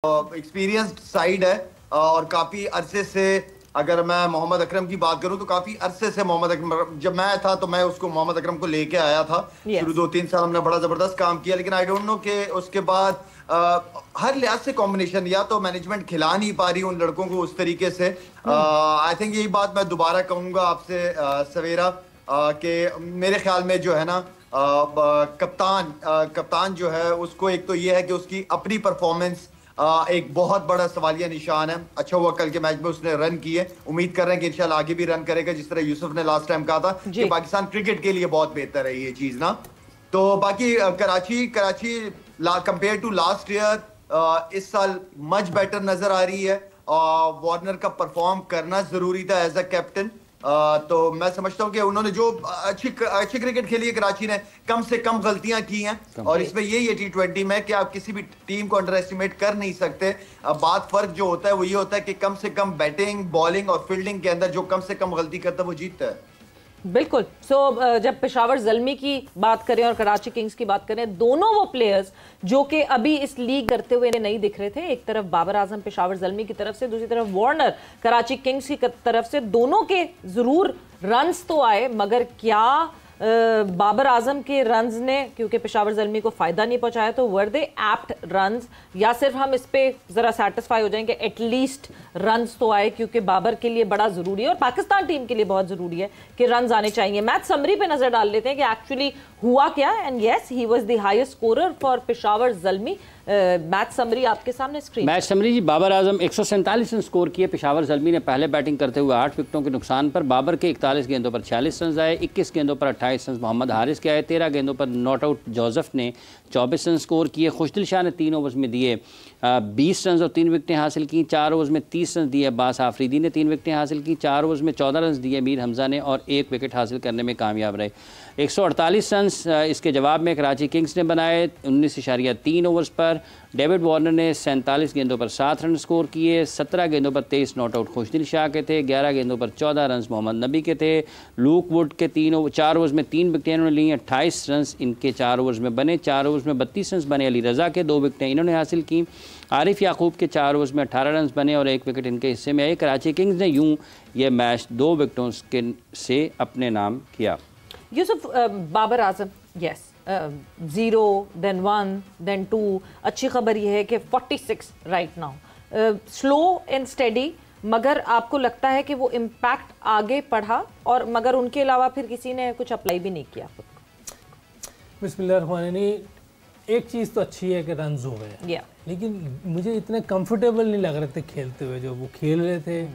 Experienced side ہے اور کافی عرصے سے اگر میں محمد اکرم کی بات کروں تو کافی عرصے سے محمد اکرم جب میں تھا تو میں اس کو محمد اکرم کو لے کے آیا تھا. شروع 2-3 سال ہم نے بڑا زبردست کام کیا, لیکن آئی ڈونٹ نو کہ اس کے بعد ہر لحاظ سے کمبینیشن یا تو مینجمنٹ کھلا نہیں پا رہی ان لڑکوں کو اس طریقے سے. آئی تھنک یہی بات میں دوبارہ کہوں گا آپ سے سویرا کہ میرے خیال میں جو ہے نا کپتان جو ہے اس کو ایک تو یہ ہے کہ اس کی اپنی پرفارمنس ایک بہت بڑا سوالیہ نشان ہے. اچھا ہوا کل کے میچ میں اس نے رن کیے, امید کر رہے ہیں کہ انشاءاللہ آگے بھی رن کرے گا, جس طرح یوسف نے لاسٹ ٹائم کہا تھا کہ پاکستان کرکٹ کے لیے بہت بہتر ہے یہ چیز نا. تو باقی Karachi compare to last year اس سال مچ بیٹر نظر آ رہی ہے. وارنر کا پرفارم کرنا ضروری تھا ایز اے کیپٹن. تو میں سمجھتا ہوں کہ انہوں نے جو اچھی کرکٹ کھیلی ہے کراچی نے, کم سے کم غلطیاں کی ہیں, اور اس میں یہی ہے T20 میں کہ آپ کسی بھی ٹیم کو انڈر ایسٹیمیٹ کر نہیں سکتے. بات فرق جو ہوتا ہے وہ یہ ہوتا ہے کہ کم سے کم بیٹنگ بالنگ اور فیلڈنگ کے اندر جو کم سے کم غلطی کرتا ہے وہ جیتتا ہے. بالکل. جب پشاور زلمی کی بات کریں اور کراچی کنگز کی بات کریں, دونوں وہ پلیئرز جو کہ ابھی اس لیگ کرتے ہوئے نہیں دکھ رہے تھے, ایک طرف بابر اعظم پشاور زلمی کی طرف سے, دوسری طرف وارنر کراچی کنگز کی طرف سے, دونوں کے ضرور رنز تو آئے, مگر کیا بابر اعظم کے رنز نے کیونکہ پشاور زلمی کو فائدہ نہیں پہنچایا, تو ور دے ایپٹ رنز, یا صرف ہم اس پہ ذرا سیٹسفائی ہو جائیں کہ ایٹ لیسٹ رنز تو آئے, کیونکہ بابر کے لیے بڑا ضروری ہے اور پاکستان ٹیم کے لیے بہت ضروری ہے کہ رنز آنے چاہیے. میچ سمری پہ نظر ڈال لیتے ہیں کہ ایکچولی ہوا کیا, and yes he was the highest scorer for Peshawar Zalmi. Match summary آپ کے سامنے اسکرین. میچ سمری جی, بابر اعظم 147 رن سکور کیے. پشاور زلمی نے پہلے بیٹنگ کرتے ہوئے 8 وکٹوں کے نقصان پر بابر کے 41 گیندوں پر 46 رنز آئے, 21 گیندوں پر 28 رنز محمد حارث کے آئے, 13 گیندوں پر ناٹ آؤٹ جوزف نے 24 رن سکور کیے. خوشدل شاہ نے 3 اوورز میں دیے 20 رنز اور 3 وکٹیں حاصل کی. 4 اوورز میں 30 رنز دیے عباس آفریدی نے 3 وکٹیں حاصل کی. 4 اوورز میں 14 رنز دیے میر حمزہ نے اور 1 وکٹ حاصل کرنے میں کامیاب رہے. 148 رنز اس کے جواب میں کراچی کنگز نے بنائے 19.3 اوورز پر. ڈیوڈ وارنر نے 47 گیندوں پر 7 رن سکور کیے. 17 گیندوں پر 23 ناٹ آؤٹ خوشدل شاہ کے تھے. 11 گیندوں پر 14 رنز محمد نبی کے تھے. لوک ووڈ کے 4 اوورز میں 3 وکٹیں انہوں نے لی. 28 رنز ان کے 4 اوورز میں بنے. 4 اوورز میں 32 رنز بنے علی رضا کے, 2 وکٹیں انہوں نے حاصل کی. عارف یعقوب کے 4 اوورز میں 18 رنز بنے اور 1 وکٹ ان کے حصے میں آئے. کراچی کنگز نے یوں یہ میچ 2 وکٹوں سے اپنے نام کیا. یوسف, بابر اعظم یس 0 then 1 then 2, اچھی خبر یہ ہے کہ 46 right now, slow and steady, مگر آپ کو لگتا ہے کہ وہ امپیکٹ آگے پڑھا, اور مگر ان کے علاوہ پھر کسی نے کچھ اپلائی بھی نہیں کیا خود کو. بسم اللہ الرحمن الرحیم. ایک چیز تو اچھی ہے کہ رنز ہو گئے, لیکن مجھے اتنے کمفرٹیبل نہیں لگ رہے تھے کھیلتے ہوئے. جو وہ کھیل رہے تھے,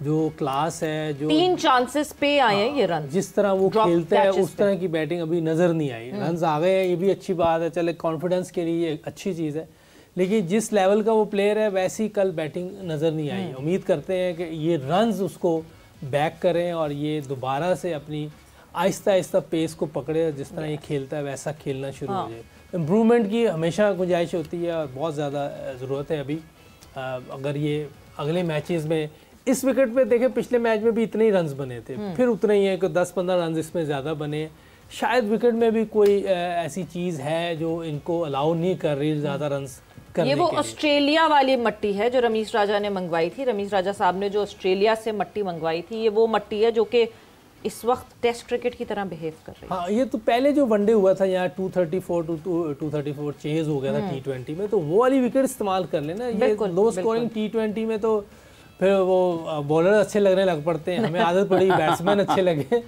جو کلاس ہے, جو 3 چانسز پہ آئے ہیں یہ رن, جس طرح وہ کھیلتے ہیں اس طرح کی بیٹنگ ابھی نظر نہیں آئی. رنز آ گئے ہیں, یہ بھی اچھی بات ہے, چلے کانفیڈنس کے لیے اچھی چیز ہے, لیکن جس لیول کا وہ پلیئر ہے ویسی کل بیٹنگ نظر نہیں آئی. امید کرتے ہیں کہ یہ رنز اس کو بیک کریں اور یہ دوبارہ سے اپنی آہستہ آہستہ پیس کو پکڑے, جس طرح یہ کھیلتا ہے ویسا کھیلنا شروع ہو جائے. امپرومنٹ کی ہمیشہ گنجائش ہوتی ہے اور بہت زیادہ ضرورت ہے ابھی. اگر یہ اگلے میچز میں اس وکٹ پہ دیکھیں, پچھلے میچ میں بھی اتنے ہی رنز بنے تھے, پھر اتنے ہی ہیں کہ 10-15 رنز اس میں زیادہ بنے. شاید وکٹ میں بھی کوئی ایسی چیز ہے جو ان کو الاؤ نہیں کر رہی زیادہ رنز کرنے کے لیے. یہ وہ آسٹریلیا والی مٹی ہے جو رمیش راجہ نے منگوائی تھی. رمیش راجہ صاحب نے جو آسٹریلیا سے مٹی منگوائی تھی, یہ وہ مٹی ہے جو کہ اس وقت ٹیسٹ کرکٹ کی طرح بہیو کر رہی ہے. ہاں, یہ تو پہلے جو ون ڈے ہوا تھا یہاں 234 چیز ہو گیا تھا T20 میں, تو وہ والی وکٹ استعمال کر لینا. یہ لو سکورنگ T20 میں تو پھر وہ بولر اچھے لگنے لگ پڑتے ہیں, ہمیں عادت پڑی بیٹسمین اچھے لگے,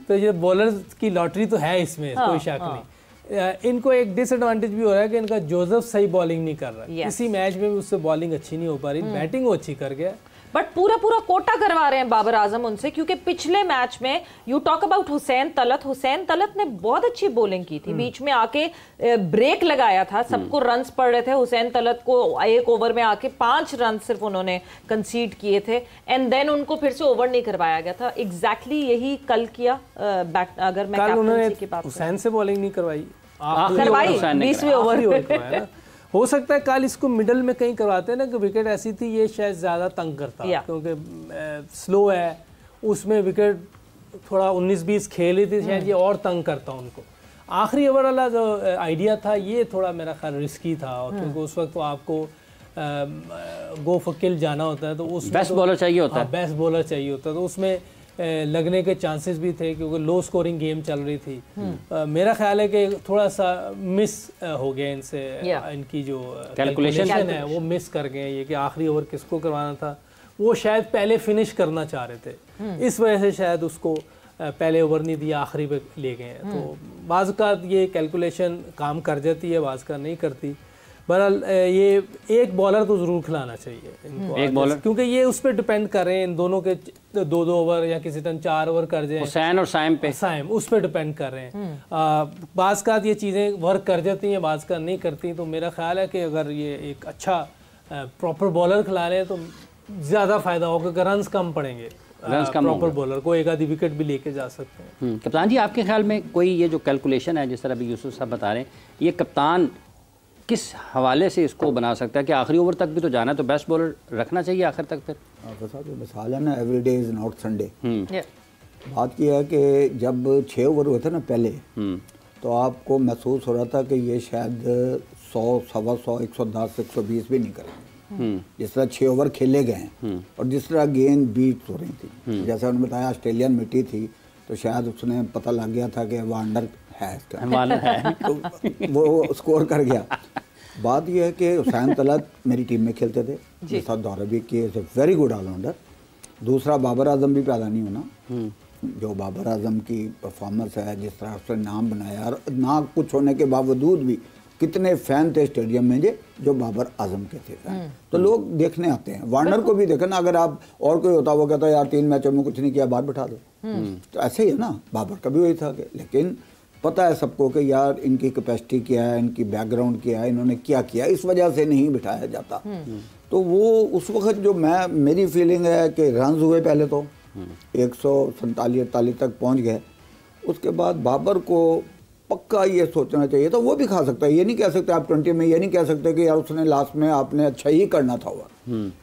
تو یہ بولرز کی لاٹری تو ہے اس میں, کوئی شک نہیں. ان کو ایک ڈس ایڈوانٹیج بھی ہو رہا ہے کہ ان کا جوزف صحیح بالنگ نہیں کر رہا ہے. اسی میچ میں بھی اس سے بالنگ اچھی نہیں ہو پا رہی, بیٹنگ وہ اچھی کر گیا, بٹ پورا کوٹا کروا رہے ہیں بابر اعظم ان سے, کیونکہ پچھلے میچ میں یو ٹاک اباؤٹ حسین طلعت نے بہت اچھی بولنگ کی تھی, بیچ میں آ کے بریک لگایا تھا, سب کو رنز پڑ رہے تھے. حسین طلعت کو 1 اوور میں آ کے 5 رنز صرف انہوں نے کنسیڈ کیے تھے, اینڈ دین ان کو پھر سے اوور نہیں کروایا گیا تھا. ایگزیکٹلی یہی کل کیا. اگر میں کیپٹنسی کی بات کروں, حسین سے بالنگ نہیں کروائی, 20ویں اوور. ہو سکتا ہے کل اس کو مڈل میں کہیں کرواتے ہیں نا, کہ وکٹ ایسی تھی یہ شاید زیادہ تنگ کرتا, کیونکہ سلو ہے, اس میں وکٹ تھوڑا 19-20 کھیلی تھی, شاید یہ اور تنگ کرتا ان کو. آخری اوور والا جو آئیڈیا تھا یہ تھوڑا میرا خیال رسکی تھا, کیونکہ اس وقت تو آپ کو गो फॉर किल जाना होता है तो उसमें बेस्ट बॉलर चाहिए होता है, बेस्ट बॉलर चाहिए होता है, तो उसमें लगने के चांसेस भी थे क्योंकि लो स्कोरिंग गेम चल रही थी। मेरा ख्याल है कि थोड़ा सा मिस हो गया इनसे, इनकी जो कैलकुलेशन है वो मिस कर गए, ये कि आखिरी ओवर किसको करवाना था वो शायद पहले फिनिश करना चाह रहे थे, इस वजह से शायद उसको पहले ओवर नहीं दिया, आखिरी पे ले गए। तो बाज़ का ये कैलकुलेशन काम कर जाती है, बाज़ का नहीं करती। बहरहाल ये एक बॉलर तो ज़रूर खिलाना चाहिए इनको, एक बॉलर, क्योंकि ये उस पर डिपेंड कर रहे हैं, इन दोनों के 2-2 ओवर या किसी तरह 4 ओवर कर जाए, हुसैन और साइम पे, साइम उस पर डिपेंड कर रहे हैं। बाज़ का ये चीज़ें वर्क कर जाती हैं, बाज़ का नहीं करती। तो मेरा ख्याल है कि अगर ये एक अच्छा प्रॉपर बॉलर खिला रहे हैं तो ज़्यादा फ़ायदा होगा कि रन्स कम पड़ेंगे, प्रॉपर बॉलर को एक आधी विकेट भी लेके जा सकते हैं। कप्तान जी आपके ख्याल में कोई ये जो कैलकुलेशन है जिस तरह अभी यूसुफ साहब बता रहे हैं, ये कप्तान किस हवाले से इसको बना सकता है कि आखिरी ओवर तक भी तो जाना है तो बेस्ट बॉलर रखना चाहिए आखिर तक? फिर जो मिसाल है ना, every day is not Sunday. बात यह है कि जब 6 ओवर हुए थे ना पहले, तो आपको महसूस हो रहा था कि ये शायद 100, 125, 110, 120 भी नहीं करेंगे, जिस तरह 6 ओवर खेले गए हैं और जिस तरह गेंद बीट हो रही थी। जैसा उन्होंने बताया ऑस्ट्रेलियन मिट्टी थी तो शायद उसने पता लग गया था कि वार्नर है, तो वो स्कोर कर गया। बात यह है कि हुसैन तलत मेरी टीम में खेलते थे, जिस साथ दौरा भी किए, is a very good allrounder. दूसरा बाबर आजम भी पैदा नहीं होना, जो बाबर आजम की परफॉर्मेंस है, जिस तरह उसने नाम बनाया, और ना कुछ होने के बावजूद भी कितने फैन थे स्टेडियम में जो बाबर आजम के थे, तो लोग देखने आते हैं। वार्नर को भी देखा ना, अगर आप और कोई होता वो कहता यार 3 मैचों में कुछ नहीं किया, बाहर बिठा दो, तो ऐसे ही है ना। बाबर का भी वही था कि, लेकिन पता है सबको कि यार इनकी कैपेसिटी क्या है, इनकी बैकग्राउंड क्या है, इन्होंने क्या किया, इस वजह से नहीं बिठाया जाता। तो वो उस वक्त जो मेरी फीलिंग है कि रन्स हुए पहले तो 147-48 तक पहुंच गए, उसके बाद बाबर को पक्का ये सोचना चाहिए था, वो भी खा सकता है। ये नहीं कह सकते आप 20 में, ये नहीं कह सकते कि यार उसने लास्ट में आपने अच्छा ही करना था हुआ,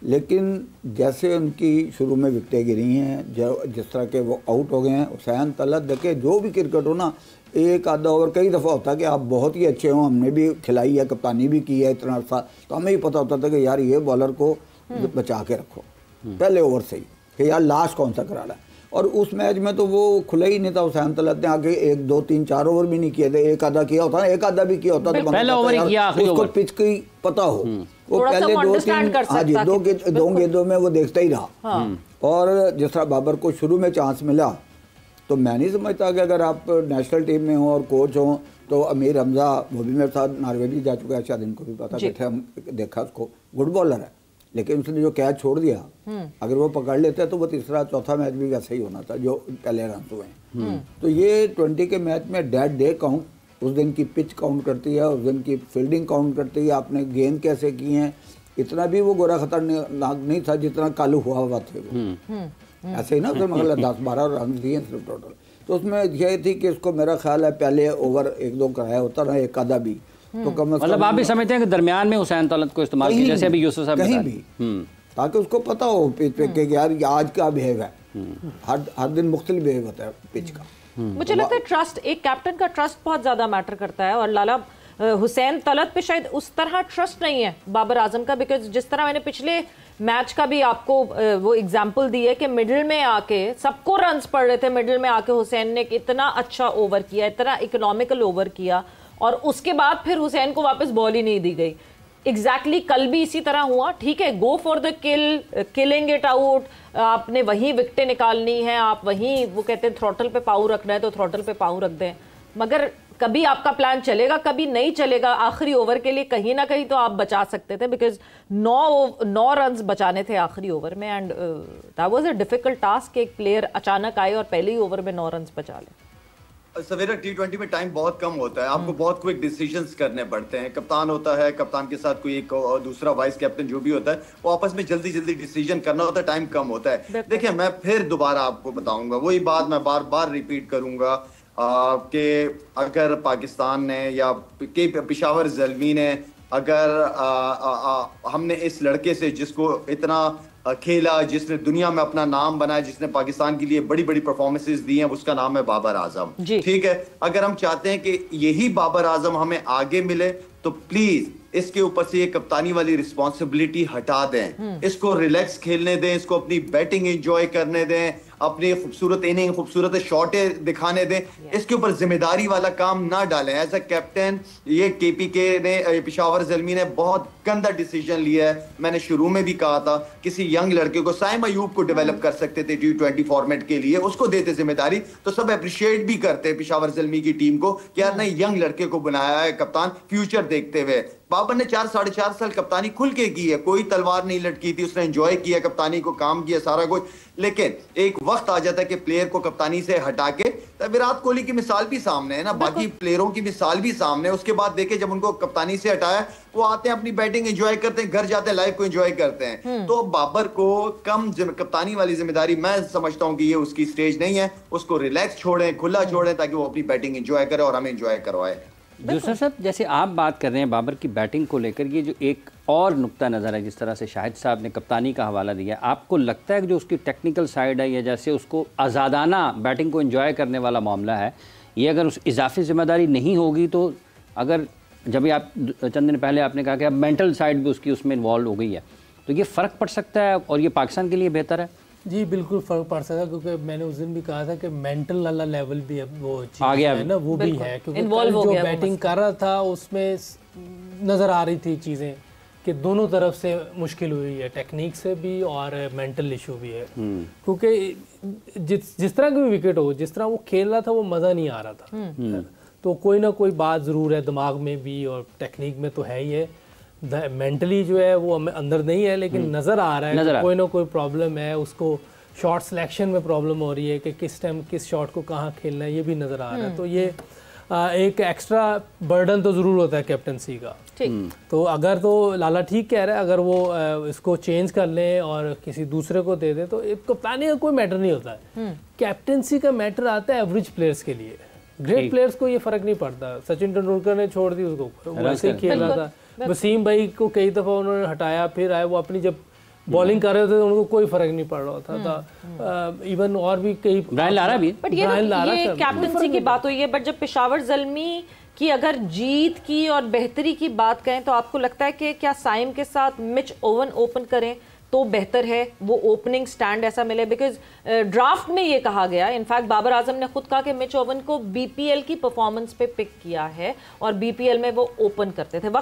लेकिन जैसे उनकी शुरू में विकेटें गिरी हैं, जिस तरह के वो आउट हो गए हैं। हुसैन तलत देखे जो भी क्रिकेट हो ना, एक आधा ओवर कई दफ़ा होता है कि आप बहुत ही अच्छे हो, हमने भी खिलाई है, कप्तानी भी की है इतना अर्सा, तो हमें ही पता होता था कि यार ये बॉलर को बचा के रखो पहले ओवर से ही, कि यार लास्ट कौन सा करा रहा है। और उस मैच में तो वो खुला ही नहीं था। हुसैन तलत ने आगे 1, 2, 3, 4 ओवर भी नहीं किए थे, एक आधा किया होता ना, एक आधा भी किया होता तो पहला ओवर ही किया, उसको पिच की पता हो, वो पहले 2-3 हाँ जी 2 गेंदों में वो देखता ही रहा। और जिस तरह बाबर को शुरू में चांस मिला, तो मैं नहीं समझता कि अगर आप नेशनल टीम में हो और कोच हो, तो अमीर हमजा वो भी मेरे साथ नॉर्वे भी जा चुका है, शायद इनको भी पता बैठे, हम देखा उसको, गुड बॉलर है, लेकिन उसने जो कैच छोड़ दिया, अगर वो पकड़ लेते तो वो तीसरा चौथा मैच भी वैसे ही होना था जो पहले रन हुए हैं। तो ये 20 के मैच में डेड डे काउंट, उस दिन की पिच काउंट करती है, उस दिन की फील्डिंग काउंट करती है, आपने गेंद कैसे की हैं, इतना भी वो गोरा खतरनाक नहीं था जितना कालू हुआ थे वो। ऐसे ही ना उसमें मतलब 10-12 रन दिए सिर्फ टोटल। तो उसमें यह थी कि उसको मेरा ख्याल है पहले ओवर 1-2 कराया होता ना, एक आधा भी, तो कम मतलब आप भी समझते हैं कि दरमियान में हुसैन तलत को इस्तेमाल किया, जैसे अभी यूसुफ साहब कहीं भी, ताकि उसको पता हो पिच पे कि यार आज का बिहेव है, हर दिन मुख्तलिफ बिहेव होता है पिच का। मुझे लगता है ट्रस्ट, एक कैप्टन का ट्रस्ट बहुत ज्यादा मैटर करता है, और लाला हुसैन तलत पे शायद उस तरह ट्रस्ट नहीं है बाबर आजम का, बिकॉज जिस तरह मैंने पिछले मैच का भी आपको वो एग्जांपल दी है कि मिडिल में आके सबको रन्स पड़ रहे थे, मिडिल में आके हुसैन ने इतना अच्छा ओवर किया, इतना इकोनॉमिकल ओवर किया, और उसके बाद फिर हुसैन को वापस बॉल ही नहीं दी गई। एग्जैक्टली कल भी इसी तरह हुआ। ठीक है, go for the kill, killing it out, आपने वहीं विकेटें निकालनी है, आप वहीं वो कहते हैं थ्रॉटल पे पाँव रखना है तो थ्रॉटल पे पाँव रख दें, मगर कभी आपका प्लान चलेगा, कभी नहीं चलेगा। आखिरी ओवर के लिए कहीं ना कहीं तो आप बचा सकते थे, बिकॉज 9 रन्स बचाने थे आखिरी ओवर में, and that was a difficult task कि एक प्लेयर अचानक आए और पहले ही ओवर में 9 रन्स बचा ले। सवेरा T20 में टाइम बहुत कम होता है, आपको बहुत क्विक डिसीजंस करने पड़ते हैं। कप्तान होता है, कप्तान के साथ कोई एक और दूसरा वाइस कैप्टन जो भी होता है, वो आपस में जल्दी जल्दी डिसीजन करना होता है, टाइम कम होता है। देखिए मैं फिर दोबारा आपको बताऊंगा, वही बात मैं बार बार रिपीट करूंगा कि अगर पाकिस्तान ने या पेशावर ज़ल्मी ने अगर हमने इस लड़के से जिसको इतना खेला, जिसने दुनिया में अपना नाम बनाया, जिसने पाकिस्तान के लिए बड़ी बड़ी परफॉर्मेंसेस दी हैं, उसका नाम है बाबर आजम। ठीक है, अगर हम चाहते हैं कि यही बाबर आजम हमें आगे मिले तो प्लीज इसके ऊपर से ये कप्तानी वाली रिस्पॉन्सिबिलिटी हटा दें, इसको रिलैक्स खेलने दें, इसको अपनी बैटिंग एंजॉय करने दें, अपनी खूबसूरत इनिंग, खूबसूरत शॉटें दिखाने दें, इसके ऊपर जिम्मेदारी वाला काम ना डालें। एज अ कैप्टन ये केपीके ने, पेशावर ज़ल्मी ने बहुत गंदा डिसीजन लिया है। मैंने शुरू में भी कहा था किसी यंग लड़के को, साइम अयूब को डेवलप कर सकते थे T20 फॉर्मेट के लिए, उसको देते जिम्मेदारी तो सब अप्रिशिएट भी करते पेशावर ज़ल्मी की टीम को कि यार नहीं, यंग लड़के को बनाया है कप्तान फ्यूचर देखते हुए। बाबर ने 4-4.5 साल कप्तानी खुल के की है, कोई तलवार नहीं लटकी थी, उसने एंजॉय किया कप्तानी को, काम किया सारा कुछ। लेकिन एक वक्त आ जाता है कि प्लेयर को कप्तानी से हटा के, तो विराट कोहली की मिसाल भी सामने है ना, बाकी प्लेयरों की मिसाल भी सामने है। उसके बाद देखे जब उनको कप्तानी से हटाया, वो आते हैं अपनी बैटिंग एंजॉय करते हैं, घर जाते हैं लाइफ को एंजॉय करते हैं। तो बाबर को कम कप्तानी वाली जिम्मेदारी, मैं समझता हूं कि ये उसकी स्टेज नहीं है, उसको रिलैक्स छोड़ें, खुला छोड़ें, ताकि वो अपनी बैटिंग एंजॉय करे और हमें एंजॉय करवाए। दूसरा साहब, जैसे आप बात कर रहे हैं बाबर की बैटिंग को लेकर, ये जो एक और नुक्ता नज़र है जिस तरह से शाहिद साहब ने कप्तानी का हवाला दिया, आपको लगता है कि जो उसकी टेक्निकल साइड है या जैसे उसको आज़ादाना बैटिंग को एंजॉय करने वाला मामला है, ये अगर उस इजाफी जिम्मेदारी नहीं होगी तो, अगर जब भी आप चंद दिन पहले आपने कहा कि अब मेंटल साइड भी उसकी उसमें इन्वॉल्व हो गई है, तो ये फ़र्क पड़ सकता है और ये पाकिस्तान के लिए बेहतर है? जी बिल्कुल फ़र्क पड़ सकता है, क्योंकि मैंने उस दिन भी कहा था कि मेंटल वाला लेवल भी अब वो आ गया है ना, वो भी है, क्योंकि जो बैटिंग कर रहा था उसमें नज़र आ रही थी चीज़ें कि दोनों तरफ से मुश्किल हुई है, टेक्निक से भी और मेंटल इशू भी है। क्योंकि जिस तरह की भी विकेट हो, जिस तरह वो खेल रहा था वो मज़ा नहीं आ रहा था। तो कोई ना कोई बात ज़रूर है दिमाग में भी और टेक्निक में तो है ही है, मेंटली जो है वो हमें अंदर नहीं है, लेकिन नज़र आ रहा है कि कोई ना कोई प्रॉब्लम है। उसको शॉट सिलेक्शन में प्रॉब्लम हो रही है कि किस टाइम किस शॉट को कहाँ खेलना है, ये भी नज़र आ रहा है। तो ये एक एक्स्ट्रा बर्डन तो ज़रूर होता है कैप्टनसी का। तो अगर तो लाला ठीक कह रहा है, अगर वो इसको चेंज कर लें और किसी दूसरे को दे दे तो कप्तानी का कोई मैटर नहीं होता है। कैप्टनसी का मैटर आता है एवरेज प्लेयर्स के लिए, ग्रेट प्लेयर्स को ये फ़र्क नहीं पड़ता। सचिन तेंदुलकर ने छोड़ दी उसको, वैसे ही खेल रहा था। वसीम भाई को कई दफ़ा उन्होंने हटाया, फिर आए, वो अपनी जब बॉलिंग कर रहे थे तो उनको कोई फर्क नहीं पड़ रहा था। इवन और भी कई ब्रायन लारा भी, बट ये कैप्टनसी की बात हुई है। बट जब पेशावर ज़ल्मी की अगर जीत की और बेहतरी की बात करें तो आपको लगता है कि क्या साइम के साथ मिच ओवन ओपन करें तो बेहतर है, वो ओपनिंग स्टैंड ऐसा मिले? बिकॉज ड्राफ्ट में ये कहा गया, इनफैक्ट बाबर आजम ने खुद कहा कि मिच ओवन को बीपीएल की परफॉर्मेंस पे पिक किया है और बीपीएल में वो ओपन करते थे।